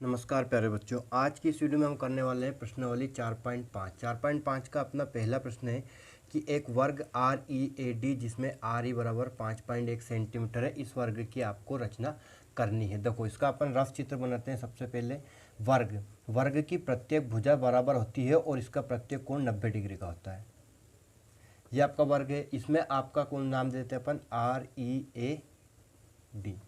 नमस्कार प्यारे बच्चों, आज की इस वीडियो में हम करने वाले हैं प्रश्नावली 4.5। 4.5 का अपना पहला प्रश्न है कि एक वर्ग आर ई ए डी जिसमें आर ई बराबर 5.1 सेंटीमीटर है, इस वर्ग की आपको रचना करनी है। देखो, इसका अपन रफ चित्र बनाते हैं। सबसे पहले वर्ग की प्रत्येक भुजा बराबर होती है और इसका प्रत्येक कोण 90 डिग्री का होता है। ये आपका वर्ग है, इसमें आपका कोण नाम देते हैं अपन आर ई ए डी।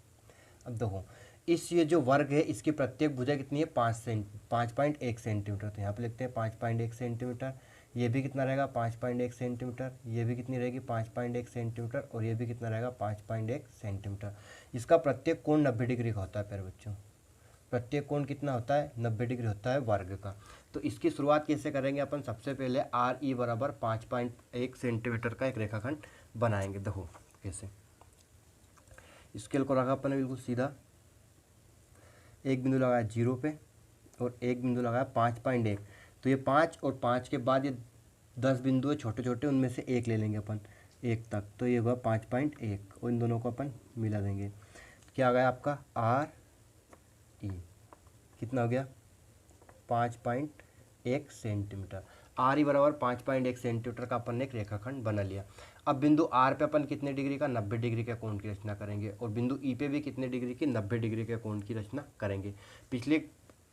अब देखो, इस ये जो वर्ग है इसकी प्रत्येक भुजा कितनी है 5.1 सेंटीमीटर। तो यहाँ पे लिखते हैं 5.1 सेंटीमीटर। ये भी कितना रहेगा 5.1 सेंटीमीटर। ये भी कितनी रहेगी 5.1 सेंटीमीटर। और ये भी कितना रहेगा 5.1 सेंटीमीटर। इसका प्रत्येक कोण 90 डिग्री का होता है प्यारे बच्चों। प्रत्येक कोण कितना होता है 90 डिग्री होता है वर्ग का। तो इसकी शुरुआत कैसे करेंगे अपन? सबसे पहले आर ई बराबर 5.1 सेंटीमीटर का एक रेखाखंड बनाएंगे। देखो कैसे, स्केल को रखा अपन ने बिल्कुल सीधा, एक बिंदु लगाया 0 पे और एक बिंदु लगाया 5.1। तो ये 5 और 5 के बाद ये 10 बिंदु है छोटे छोटे, उनमें से एक ले लेंगे अपन 1 तक। तो ये हुआ 5.1 और इन दोनों को अपन मिला देंगे। क्या आ गया आपका आर ई, कितना हो गया 5.1 सेंटीमीटर। आर ई बराबर 5.1 सेंटीमीटर का अपन ने एक रेखाखंड बना लिया। अब बिंदु आर पे अपन कितने डिग्री का 90 डिग्री के कोण की रचना करेंगे और बिंदु ई पे भी कितने डिग्री की 90 डिग्री के कोण की रचना करेंगे। पिछले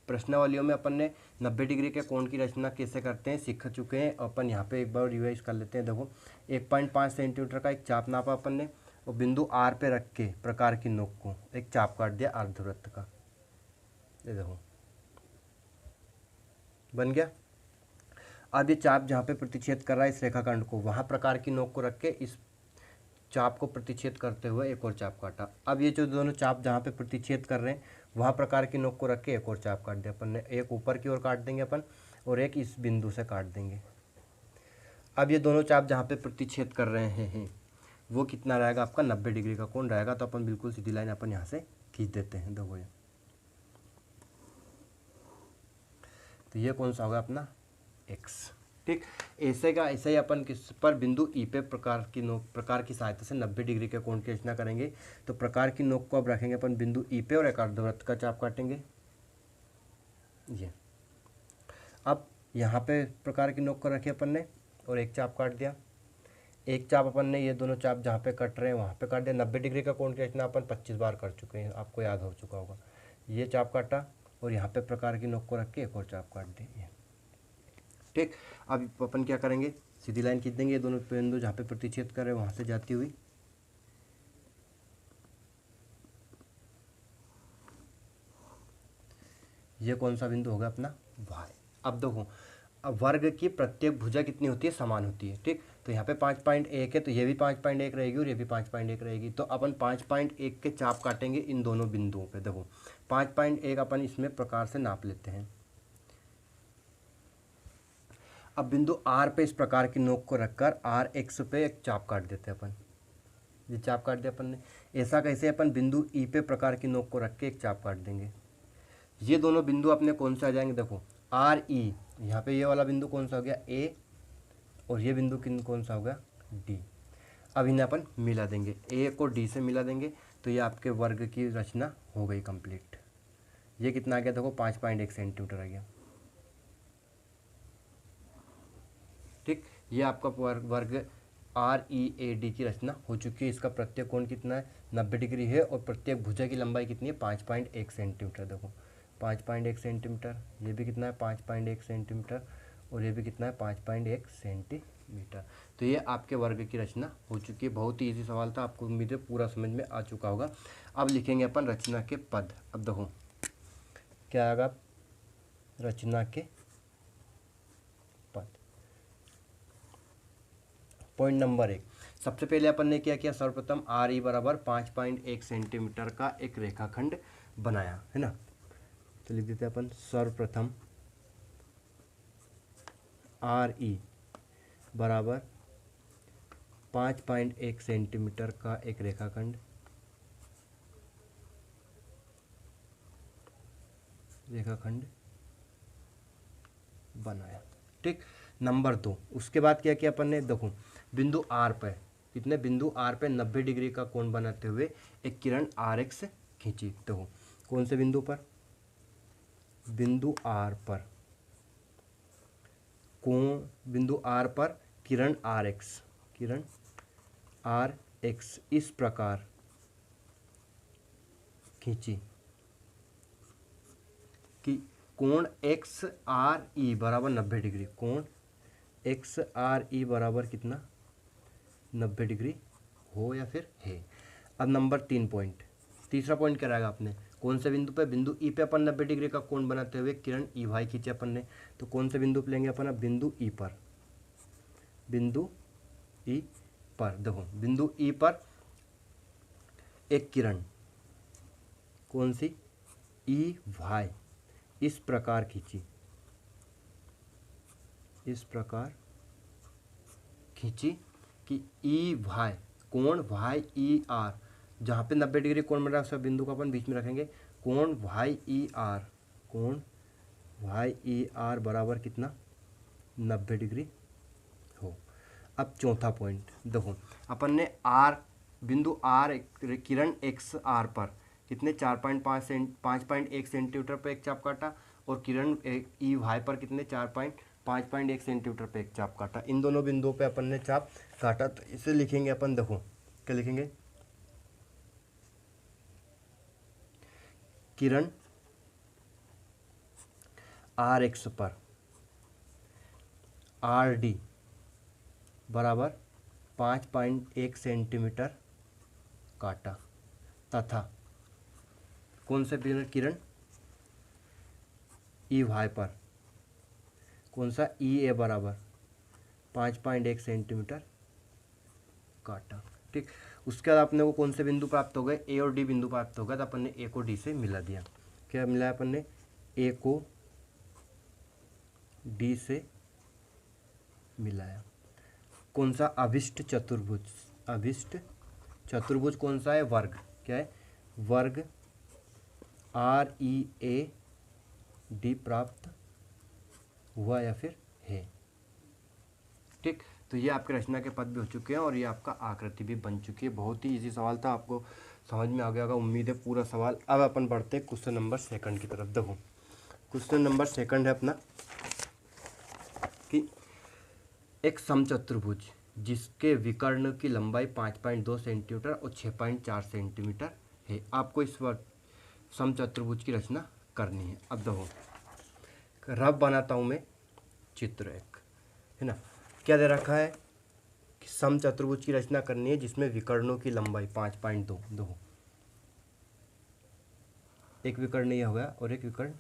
प्रश्नावलियों में अपन ने 90 डिग्री के कोण की रचना कैसे करते हैं सीख चुके हैं। अपन यहाँ पे एक बार रिवाइज कर लेते हैं। देखो, 1.5 सेंटीमीटर का एक चाप नापा अपन ने और बिंदु आर पे रख के प्रकार की नोक को एक चाप काट दिया अर्धवृत्त का। ये देखो बन गया। अब ये चाप जहाँ पे प्रतिच्छेद कर रहा है इस रेखाखंड को, वहाँ प्रकार की नोक को रख के इस चाप को प्रतिच्छेद करते हुए एक और चाप काटा। अब ये जो दोनों चाप जहाँ पे प्रतिच्छेद कर रहे हैं वहाँ प्रकार की नोक को रख के एक और चाप काट दिया अपन ने। एक ऊपर की ओर काट देंगे अपन और एक इस बिंदु से काट देंगे। अब ये दोनों चाप जहाँ पे प्रतिच्छेद कर रहे हैं वो कितना रहेगा आपका 90 डिग्री का कोण रहेगा। तो अपन बिल्कुल सीधी लाइन अपन यहाँ से खींच देते हैं। देखो ये, तो ये कौन सा होगा अपना x। ठीक, ऐसे का ऐसे ही अपन किस पर बिंदु ई पे प्रकार की सहायता से 90 डिग्री के कोण की रचना करेंगे। तो प्रकार की नोक को अब रखेंगे अपन बिंदु ई पे और एक अर्धवृत्त का चाप काटेंगे। ये अब यहाँ पे प्रकार की नोक को रखी अपन ने और एक चाप काट दिया। एक चाप अपन ने ये दोनों चाप जहाँ पे कट रहे हैं वहाँ पे काट दिया। 90 डिग्री का कोण की रचना अपन 25 बार कर चुके हैं, आपको याद हो चुका होगा। ये चाप काटा और यहाँ पे प्रकार की नोक को रख के एक और चाप काट दी। ठीक, अब अपन क्या करेंगे, सीधी लाइन खींच देंगे। ये दोनों बिंदु जहाँ पे प्रतिच्छेद कर रहे हैं वहाँ से जाती हुई ये कौन सा बिंदु होगा अपना y। अब देखो, अब वर्ग की प्रत्येक भुजा कितनी होती है समान होती है। ठीक, तो यहाँ पे 5.1 है तो ये भी 5.1 रहेगी और ये भी 5.1 रहेगी। तो अपन 5.1 के चाप काटेंगे इन दोनों बिंदुओं पे। देखो 5.1 अपन इसमें प्रकार से नाप लेते हैं। अब बिंदु आर पे इस प्रकार की नोक को रखकर आर एक्स पे एक चाप काट देते हैं अपन। ये चाप काट दिया अपन ने। ऐसा कैसे, अपन बिंदु ई पे प्रकार की नोक को रख के एक चाप काट देंगे। ये दोनों बिंदु अपने कौन से आ जाएंगे? देखो आर ई, यहाँ पे ये वाला बिंदु कौन सा हो गया ए और ये बिंदु कौन सा हो गया डी। अब इन्हें अपन मिला देंगे, ए को डी से मिला देंगे। तो ये आपके वर्ग की रचना हो गई कंप्लीट। ये कितना आ गया? देखो 5.1 सेंटीमीटर आ गया। ठीक, ये आपका वर्ग आर ई ए डी की रचना हो चुकी है। इसका प्रत्येक कोण कितना है 90 डिग्री है और प्रत्येक भुजा की लंबाई कितनी है 5.1 सेंटीमीटर। देखो 5.1 सेंटीमीटर, ये भी कितना है 5.1 सेंटीमीटर और ये भी कितना है 5.1 सेंटीमीटर। तो ये आपके वर्ग की रचना हो चुकी है। बहुत ही ईजी सवाल था, आपको उम्मीद है पूरा समझ में आ चुका होगा। अब लिखेंगे अपन रचना के पद। अब देखो क्या आएगा रचना के पद। पॉइंट नंबर 1, सबसे पहले अपन ने क्या किया, सर्वप्रथम आर ई बराबर 5.1 सेंटीमीटर का एक रेखाखंड बनाया है ना। तो लिख देते हैं अपन सर्वप्रथम आर ई बराबर 5.1 सेंटीमीटर का एक रेखाखंड बनाया। ठीक, नंबर 2, उसके बाद क्या किया अपन ने, देखो बिंदु आर पर कितने, बिंदु आर पे 90 डिग्री का कोण बनाते हुए एक किरण आर एक्स खींची। देखो कौन से बिंदु पर, बिंदु आर पर बिंदु आर पर किरण आर एक्स इस प्रकार खींची कि कोण एक्स आर ई बराबर 90 डिग्री, कोण एक्स आर ई बराबर कितना 90 डिग्री हो या फिर है। अब नंबर 3 पॉइंट, तीसरा पॉइंट क्या रहेगा आपने, कौन से बिंदु पे, बिंदु ई पे अपन 90 डिग्री का कोण बनाते हुए किरण ई वाई खींचे अपन ने, तो कौन से बिंदु पे लेंगे अपन, अब बिंदु ई पर, बिंदु ई पर देखो, बिंदु ई पर एक किरण कौन सी ई वाई इस प्रकार खींची, इस प्रकार खींची कि ई वाई कोण वाई ई आर, जहाँ पे 90 डिग्री कोण बन रहा है उस बिंदु को अपन बीच में रखेंगे, कोण वाई ई आर, कोण वाई ई आर बराबर कितना 90 डिग्री हो। अब चौथा पॉइंट देखो, अपन ने आर बिंदु आर किरण एक्स आर पर कितने 5.1 सेंटीमीटर पे एक चाप काटा और किरण ई वाई पर कितने 5.1 सेंटीमीटर पे एक चाप काटा। इन दोनों बिंदुओं पे अपन ने चाप काटा, तो इसे लिखेंगे अपन, देखो क्या लिखेंगे, किरण आर एक्स पर आर डी बराबर 5.1 सेंटीमीटर काटा तथा कौन से किरण ई वाई पर कौन सा ई ए बराबर 5.1 सेंटीमीटर काटा। ठीक, उसके बाद अपने को कौन से बिंदु प्राप्त हो गए, ए और डी बिंदु प्राप्त हो गया, तो अपन ने ए को डी से मिला दिया। क्या मिला अपन ने, ए को डी से मिलाया। कौन सा, अभिष्ट चतुर्भुज, अभिष्ट चतुर्भुज कौन सा है, वर्ग, क्या है वर्ग आर ई ए डी प्राप्त हुआ या फिर है। ठीक, तो ये आपके रचना के पद भी हो चुके हैं और ये आपका आकृति भी बन चुकी है। बहुत ही इजी सवाल था, आपको समझ में आ गया होगा, उम्मीद है पूरा सवाल। अब अपन बढ़ते हैं क्वेश्चन नंबर 2 की तरफ। देखो क्वेश्चन नंबर 2 है अपना कि एक समचतुर्भुज जिसके विकर्ण की लंबाई 5.2 सेंटीमीटर और 6.4 सेंटीमीटर है, आपको इस समचतुर्भुज की रचना करनी है। अब देखो रफ बनाता हूँ मैं चित्र एक, है ना, क्या दे रखा है कि समचतुर्भुज की रचना करनी है जिसमें विकर्णों की लंबाई 5.2, देखो एक विकर्ण ये हो गया और एक विकर्ण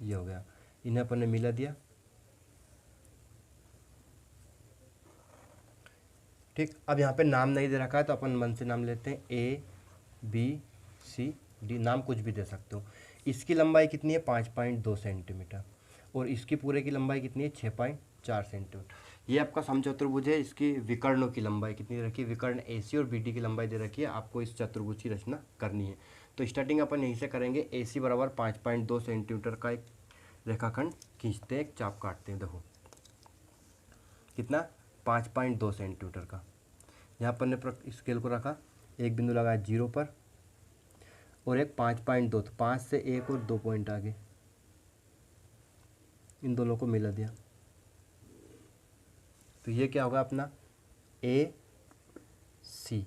ये हो गया, इन्हें अपन ने मिला दिया। ठीक, अब यहाँ पे नाम नहीं दे रखा है तो अपन मन से नाम लेते हैं, ए बी सी डी, नाम कुछ भी दे सकते हो। इसकी लंबाई कितनी है 5.2 सेंटीमीटर और इसकी पूरे की लंबाई कितनी है 6.4 सेंटीमीटर। ये आपका समचतुर्भुज है, इसकी विकर्णों की लंबाई कितनी दे रखी है, विकर्ण ए सी और बी डी की लंबाई दे रखी है, आपको इस चतुर्भुज की रचना करनी है। तो स्टार्टिंग अपन यहीं से करेंगे, ए सी बराबर 5.2 सेंटीमीटर का एक रेखाखंड खींचते हैं, एक चाप काटते हैं। देखो कितना 5.2 सेंटीमीटर का, यहाँ पर ने स्केल को रखा, एक बिंदु लगाया 0 पर और एक 5.2, तो 5 से 1 और 2 पॉइंट आगे, इन दोनों को मिला दिया। तो ये क्या होगा अपना ए सी,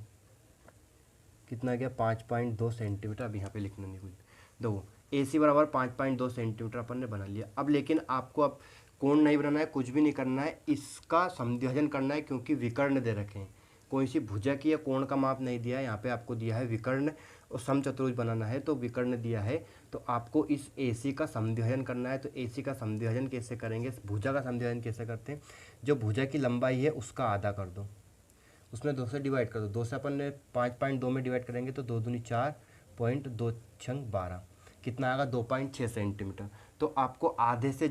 कितना गया 5.2 सेंटीमीटर। अब यहाँ पे लिखना नहीं कुछ, देखो ए सी बराबर 5.2 सेंटीमीटर अपन ने बना लिया। अब लेकिन आपको अब कोण नहीं बनाना है, कुछ भी नहीं करना है, इसका समद्विभाजन करना है, क्योंकि विकर्ण दे रखे हैं, कोई सी भुजा की या कोण का माप नहीं दिया है, यहाँ पे आपको दिया है विकर्ण और समचतुर्भुज बनाना है, तो विकर्ण दिया है, तो आपको इस AC का समद्विभाजन करना है। तो AC का समद्विभाजन कैसे करेंगे, भुजा का समद्विभाजन कैसे करते हैं, जो भुजा की लंबाई है उसका आधा कर दो, उसमें 2 से डिवाइड कर दो, 2 से अपन ने 5.2 में डिवाइड करेंगे तो 2 दूनी 4 पॉइंट 2 छंग 12, कितना आएगा 2.6 सेंटीमीटर। तो आपको आधे से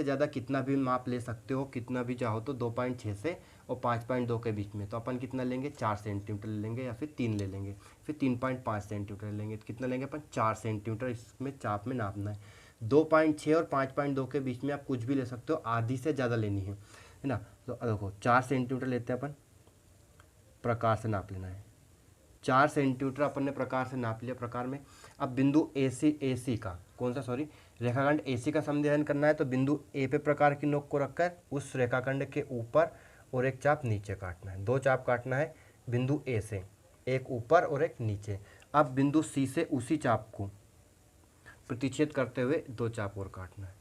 ज़्यादा कितना भी माप ले सकते हो, कितना भी चाहो, तो 2.6 से और 5.2 के बीच में, तो अपन कितना लेंगे 4 सेंटीमीटर ले लेंगे या फिर 3 ले लेंगे, फिर 3.5 सेंटीमीटर ले लेंगे, तो कितना लेंगे अपन 4 सेंटीमीटर इसमें चाप में नापना है। 2.6 और 5.2 के बीच में आप कुछ भी ले सकते हो, आधी से ज़्यादा लेनी है ना। तो देखो 4 सेंटीमीटर लेते हैं अपन, प्रकार से नाप लेना है, 4 सेंटीमीटर अपन ने प्रकार से नाप लिया प्रकार में। अब बिंदु ए सी का कौन सा, सॉरी, रेखाखंड AC का समद्विभाजन करना है तो बिंदु A पे प्रकार की नोक को रखकर उस रेखाखंड के ऊपर और एक चाप नीचे काटना है। 2 चाप काटना है बिंदु A से, एक ऊपर और एक नीचे। अब बिंदु C से उसी चाप को प्रतिच्छेद करते हुए 2 चाप और काटना है।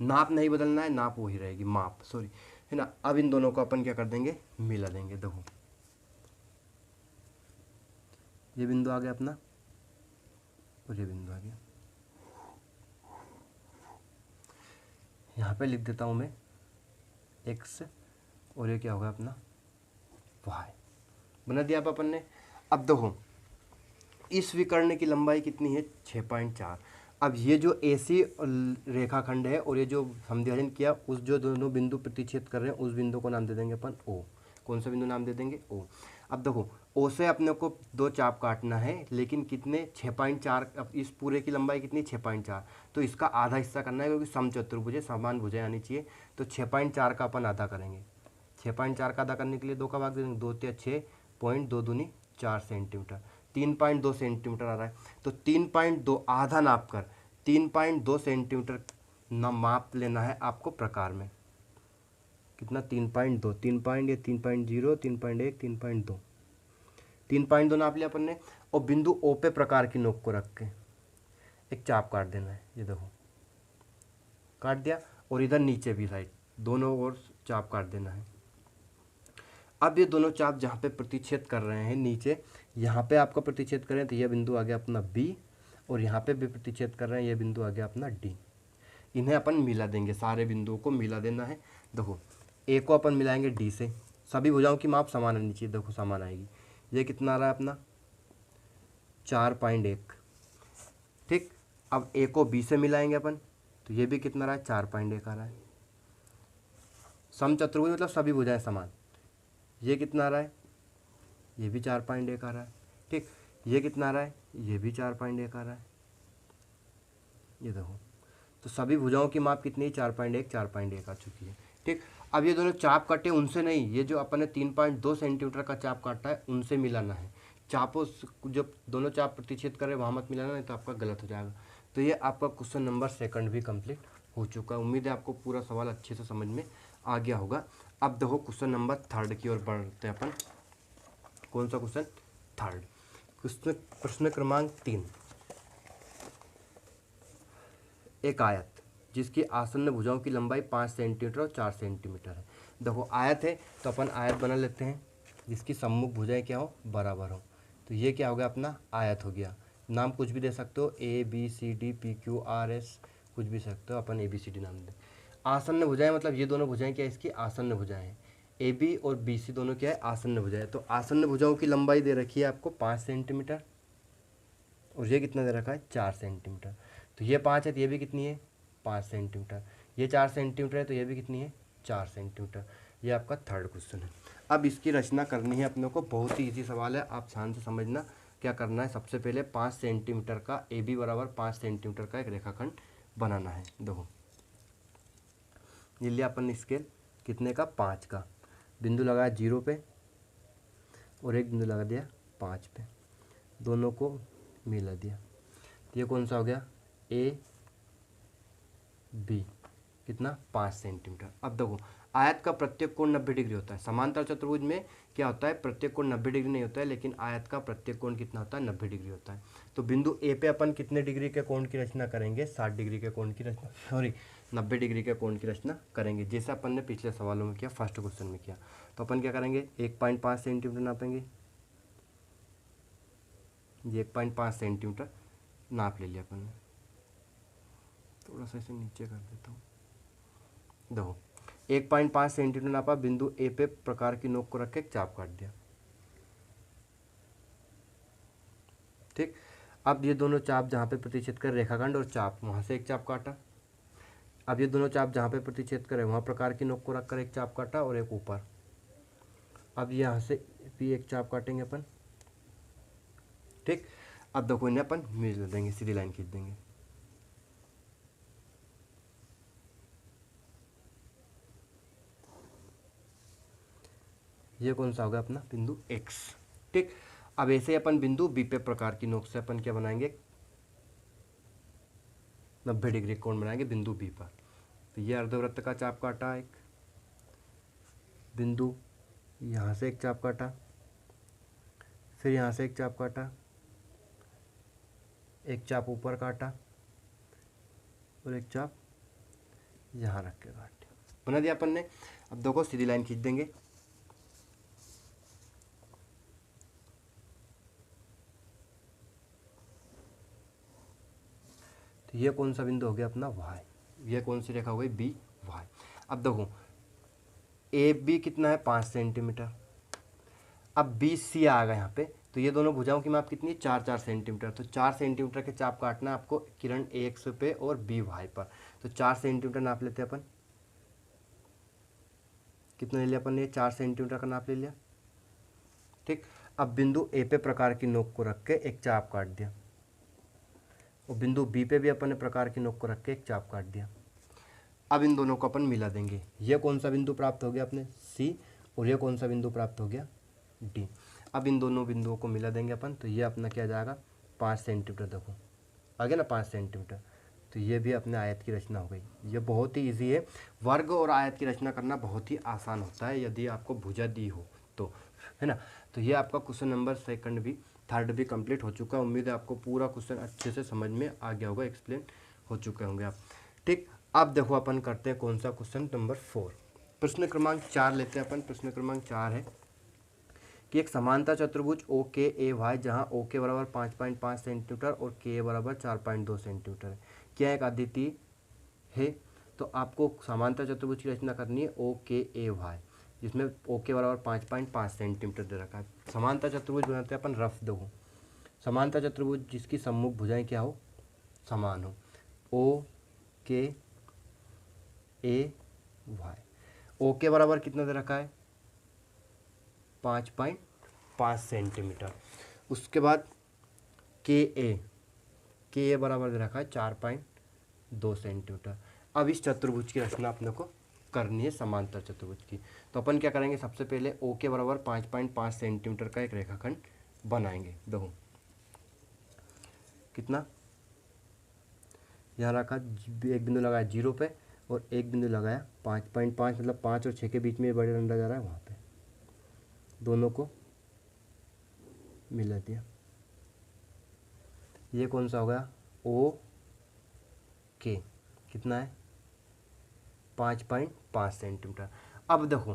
नाप नहीं बदलना है, नाप वही रहेगी, माप, सॉरी, है ना। अब इन दोनों को अपन क्या कर देंगे, मिला देंगे। देखो ये बिंदु आ गया अपना और ये बिंदु आ गया। यहाँ पे लिख देता हूँ मैं x और ये क्या होगा अपना y, बना दिया अपन ने। अब देखो इस विकर्ण की लंबाई कितनी है, 6.4। अब ये जो AC रेखाखंड है और ये जो समद्विभाजन किया उस जो दोनों बिंदु प्रतिच्छेद कर रहे हैं उस बिंदु को नाम दे देंगे अपन O। कौन सा बिंदु नाम दे देंगे, O। अब देखो O से अपने को 2 चाप काटना है, लेकिन कितने, 6.4। अब इस पूरे की लंबाई कितनी, 6.4, तो इसका आधा हिस्सा करना है क्योंकि समचतुर्भुज है, समान भुजाएं आनी चाहिए। तो 6.4 का अपन आधा करेंगे। 6.4 का आधा करने के लिए 2 का भाग दे देंगे, 2 × 6 पॉइंट 2 दूनी 4 सेंटीमीटर, 3.2 सेंटीमीटर आ रहा है। तो 3.2 आधा नाप कर 3.2 सेंटीमीटर ना माप लेना है आपको प्रकार में। कितना, 3.2, 3.0, 3.1, 3.2, 3.2 नाप लिया अपन ने। और बिंदु O पे प्रकार की नोक को रख के एक चाप काट देना है। ये देखो काट दिया, और इधर नीचे भी साइड दोनों ओर चाप काट देना है। अब ये दोनों चाप जहाँ पे प्रतिच्छेद कर रहे हैं नीचे, यहाँ पे आपका प्रतिच्छेद कर रहे हैं तो ये बिंदु आ गया अपना B, और यहाँ पे भी प्रतिच्छेद कर रहे हैं, ये बिंदु आ गया अपना D। इन्हें अपन मिला देंगे, सारे बिंदुओं को मिला देना है। देखो A को अपन मिलाएंगे D से, सभी भुजाओं की माप समान आनी चाहिए। देखो समान आएगी। ये कितना आ रहा है अपना 4.1। ठीक, अब A को B से मिलाएंगे अपन तो ये भी कितना रहा है, 4.1 आ रहा है। समचतुर्भुज मतलब सभी भुजाएं समान। ये कितना आ रहा है, ये भी 4.1 आ रहा है। ठीक, ये कितना आ रहा है, ये भी 4.1 आ रहा है। ये देखो, तो सभी भुजाओं की माप कितनी है, 4.1 आ चुकी है। ठीक, अब ये दोनों चाप कटे उनसे नहीं, ये जो अपन ने 3.2 सेंटीमीटर का चाप काटा है उनसे मिलाना है। चापों जब दोनों चाप प्रतिच्छेद करें वहाँ मत मिलाना, नहीं तो आपका गलत हो जाएगा। तो ये आपका क्वेश्चन नंबर 2 भी कंप्लीट हो चुका है। उम्मीद है आपको पूरा सवाल अच्छे से समझ में आ गया होगा। अब देखो क्वेश्चन नंबर 3 की ओर बढ़ते हैं अपन। कौन सा क्वेश्चन, 3 क्वेश्चन, प्रश्न क्रमांक 3। एक आयत जिसकी आसन्न भुजाओं की लंबाई 5 सेंटीमीटर और 4 सेंटीमीटर है। देखो आयत है तो अपन आयत बना लेते हैं जिसकी सम्मुख भुजाएं क्या हो, बराबर हो। तो ये क्या हो गया अपना आयत हो गया। नाम कुछ भी दे सकते हो, ABCD PQRS, कुछ भी सकते हो, अपन ABCD नाम दें। आसन्न भुजाएं मतलब ये दोनों भुजाएं क्या है, इसकी आसन्न भुजाएं हैं। AB और BC दोनों क्या है, आसन्न भुजाएं। तो आसन्न भुजाओं की लंबाई दे रखी है आपको 5 सेंटीमीटर, और ये कितना दे रखा है, 4 सेंटीमीटर। तो ये 5 है तो ये भी कितनी है, 5 सेंटीमीटर। ये 4 सेंटीमीटर है तो ये भी कितनी है, 4 सेंटीमीटर। ये आपका 3rd क्वेश्चन है। अब इसकी रचना करनी है अपने को, बहुत ही ईजी सवाल है, आप ध्यान से समझना। क्या करना है, सबसे पहले 5 सेंटीमीटर का AB बराबर 5 सेंटीमीटर का एक रेखाखंड बनाना है। देखो ये लिया अपन स्केल कितने का, 5 का। बिंदु लगाया 0 पे और एक बिंदु लगा दिया 5 पे, दोनों को मिला दिया। ये कौन सा हो गया, AB, कितना, 5 सेंटीमीटर। अब देखो आयत का प्रत्येक कोण 90 डिग्री होता है। समांतर चतुर्भुज में क्या होता है, प्रत्येक कोण 90 डिग्री नहीं होता है, लेकिन आयत का प्रत्येक कोण कितना होता है, 90 डिग्री होता है। तो बिंदु A पे अपन कितने डिग्री के कोण की रचना करेंगे, 60 डिग्री के कोण की रचना, सॉरी 90 डिग्री के कोण की रचना करेंगे, जैसे अपन ने पिछले सवालों में किया, फर्स्ट क्वेश्चन में किया। तो अपन क्या करेंगे, 1.5 सेंटीमीटर नापेंगे। ये 1.5 सेंटीमीटर नाप ले लिया अपन ने। थोड़ा सा इसे नीचे कर देता हूँ। देखो 1.5 सेंटीमीटर नापा, बिंदु A पे प्रकार की नोक को रख के एक चाप काट दिया। ठीक, अब ये दोनों चाप जहाँ पे प्रतिच्छेद कर रेखाखंड और चाप, वहाँ से एक चाप काटा। अब ये दोनों चाप जहाँ पे प्रतिच्छेद करे वहाँ प्रकार की नोक को रख कर एक चाप काटा और एक ऊपर। अब यहाँ से भी एक चाप काटेंगे अपन। ठीक, अब देखो इन्हें अपन मिल देंगे, सीधी लाइन खींच देंगे। ये कौन सा होगा अपना बिंदु X। ठीक, अब ऐसे अपन बिंदु B पे प्रकार की नोक से अपन क्या बनाएंगे, 90 डिग्री कोण बनाएंगे बिंदु बी पर। तो ये अर्धवृत्त का चाप काटा एक बिंदु, यहाँ से एक चाप काटा, फिर यहाँ से एक चाप काटा, एक चाप ऊपर काटा और एक चाप यहाँ रख के काट बना दिया अपन ने। अब देखो सीधी लाइन खींच देंगे। तो ये कौन सा बिंदु हो गया अपना वाई, ये कौन सी रेखा हो गई बी वाई। अब देखो ए बी कितना है 5 सेंटीमीटर, अब बी सी आ गया यहाँ पे, तो ये दोनों भुजाओं की माप कितनी है 4-4 सेंटीमीटर। तो 4 सेंटीमीटर के चाप काटना है आपको किरण ए एक्स पे और बी वाई पर। तो 4 सेंटीमीटर नाप लेते हैं अपन, कितना ले लिया अपन ने 4 सेंटीमीटर का नाप ले लिया, ठीक। अब बिंदु ए पे प्रकार की नोक को रख के एक चाप काट दिया और बिंदु बी पे भी अपन ने प्रकार की नोक को रख के एक चाप काट दिया। अब इन दोनों को अपन मिला देंगे, ये कौन सा बिंदु प्राप्त हो गया अपने सी और ये कौन सा बिंदु प्राप्त हो गया डी। अब इन दोनों बिंदुओं को मिला देंगे अपन, तो ये अपना क्या जाएगा 5 सेंटीमीटर, देखो आ गया ना 5 सेंटीमीटर। तो ये भी अपने आयत की रचना हो गई। ये बहुत ही इजी है, वर्ग और आयत की रचना करना बहुत ही आसान होता है यदि आपको भुजा दी हो तो, है ना। तो ये आपका क्वेश्चन नंबर सेकंड भी थर्ड भी कंप्लीट हो चुका है। उम्मीद है आपको पूरा क्वेश्चन अच्छे से समझ में आ गया होगा, एक्सप्लेन हो चुके होंगे आप, ठीक। अब देखो अपन करते हैं कौन सा क्वेश्चन नंबर 4, प्रश्न क्रमांक 4 लेते हैं अपन। प्रश्न क्रमांक 4 है कि एक समांतर चतुर्भुज ओ के ए वाई जहाँ ओ के बराबर 5.5 सेंटीमीटर और के बराबर 4.2 सेंटीमीटर है, क्या एक अद्वितीय है। तो आपको समांतर चतुर्भुज की रचना करनी है ओ के ए वाई, जिसमें ओ के बराबर 5.5 सेंटीमीटर दे रखा है। समांतर चतुर्भुज बनाते हैं अपन रफ दो, समांतर चतुर्भुज जिसकी सम्मुख भुजाएं क्या हो समान हो, ओ के ए वाई। ओ के बराबर कितना दे रखा है 5.5 सेंटीमीटर। उसके बाद के ए बराबर दे रखा है 4.2 सेंटीमीटर। अब इस चतुर्भुज की रचना अपने को करनी है समांतर चतुर्भुज की। तो अपन क्या करेंगे, सबसे पहले ओ के बराबर 5.5 सेंटीमीटर का एक रेखाखंड बनाएंगे। देखो कितना यहाँ रखा, एक बिंदु लगाया 0 पे और एक बिंदु लगाया 5.5, मतलब 5 और 6 के बीच में बड़े डंडा जा रहा है, वहाँ पे दोनों को मिला दिया। ये कौन सा हो गया ओ के, कितना है 5.5 सेंटीमीटर। अब देखो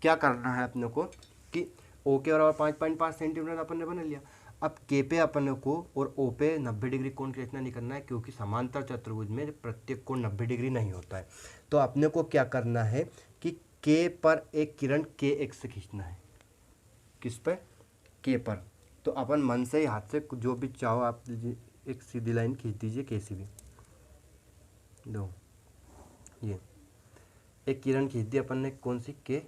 क्या करना है अपने को कि ओ के बराबर 5.5 सेंटीमीटर अपन ने बना लिया। अब के पे अपन को और ओ पे 90 डिग्री कोण की रचना नहीं करना है, क्योंकि समांतर चतुर्भुज में प्रत्येक कोण 90 डिग्री नहीं होता है। तो अपने को क्या करना है कि के पर एक किरण के एक्स से खींचना है। किस पे के पर। तो अपन मन से ही हाथ से जो भी चाहो आप एक सीधी लाइन खींच दीजिए कैसी भी, दो ये एक किरण खींच दी अपन ने, कौन सी के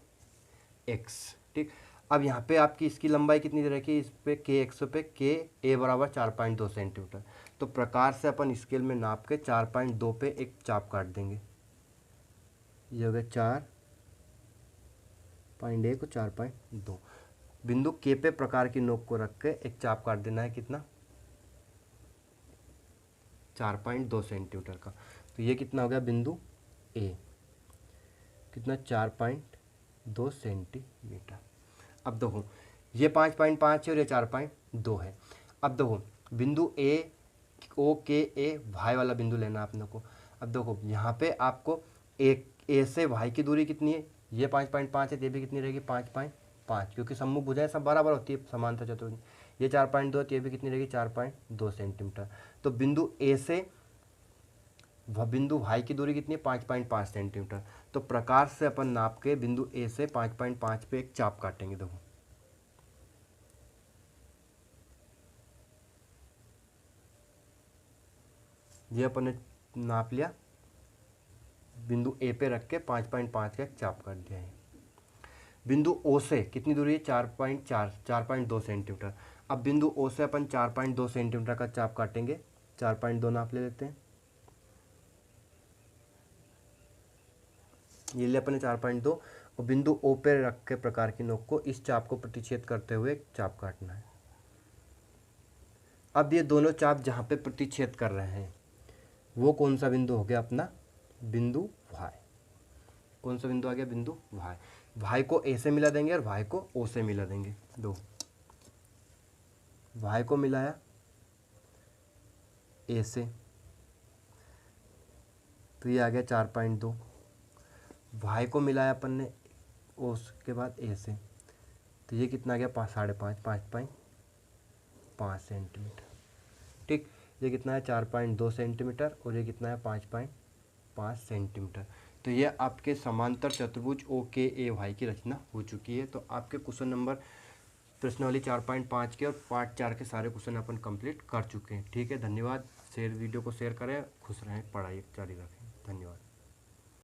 एक्स, ठीक। अब यहाँ पे आपकी इसकी लंबाई कितनी दे रखी है, इस पे के एक्स पे के ए बराबर 4.2 सेंटीमीटर। तो प्रकार से अपन स्केल में नाप के 4.2 पे एक चाप काट देंगे। ये हो गया 4.1 और 4.2। बिंदु के पे प्रकार की नोक को रख के एक चाप काट देना है, कितना 4.2 सेंटीमीटर का। तो ये कितना हो गया बिंदु ए, कितना 4.2 सेंटीमीटर। अब देखो ये 5.5 है और ये 4.2 है। अब देखो बिंदु ए ओ के ए वाई वाला बिंदु लेना अपने को। अब देखो यहाँ पे आपको ए से वाई की दूरी कितनी है, ये 5.5 है, ये भी कितनी रहेगी 5.5, क्योंकि सम्मुख भुजाएं सब बराबर होती है समांतर चतुर्भुज। ये 4.2 ये भी कितनी रहेगी 4.2 सेंटीमीटर। तो बिंदु ए से बिंदु वाई की दूरी कितनी है 5.5 सेंटीमीटर। तो प्रकार से अपन नाप के बिंदु ए से 5.5 पे एक चाप काटेंगे। देखो ये अपन ने नाप लिया, बिंदु ए पे रख के 5.5 का एक चाप काट दिया है। बिंदु ओ से कितनी दूरी है 4.2 सेंटीमीटर। अब बिंदु ओ से अपन 4.2 सेंटीमीटर का चाप काटेंगे, 4.2 नाप ले लेते हैं। ये ले अपने 4.2 और बिंदु ओ पे रख के प्रकार की नोक को इस चाप को प्रतिच्छेद करते हुए एक चाप काटना है। अब ये दोनों चाप जहाँ पे प्रतिच्छेद कर रहे हैं वो कौन सा बिंदु हो गया अपना, बिंदु वाई। कौन सा बिंदु आ गया, बिंदु वाई। वाई को ए से मिला देंगे और वाई को ओ से मिला देंगे। दो वाई को मिलाया ए से, तो ये आ गया 4.2। वाई को मिलाया अपन ने ओ के बाद ए से, तो ये कितना आ गया, 5.5 सेंटीमीटर। ठीक, ये कितना है 4.2 सेंटीमीटर और ये कितना है 5.5 सेंटीमीटर। तो ये आपके समांतर चतुर्भुज ओ के ए वाई की रचना हो चुकी है। तो आपके क्वेश्चन नंबर प्रश्नावली 4.5 के और पार्ट 4 के सारे क्वेश्चन अपन कंप्लीट कर चुके हैं। ठीक है, धन्यवाद। वीडियो को शेयर करें, खुश रहें, पढ़ाई जारी रखें। धन्यवाद।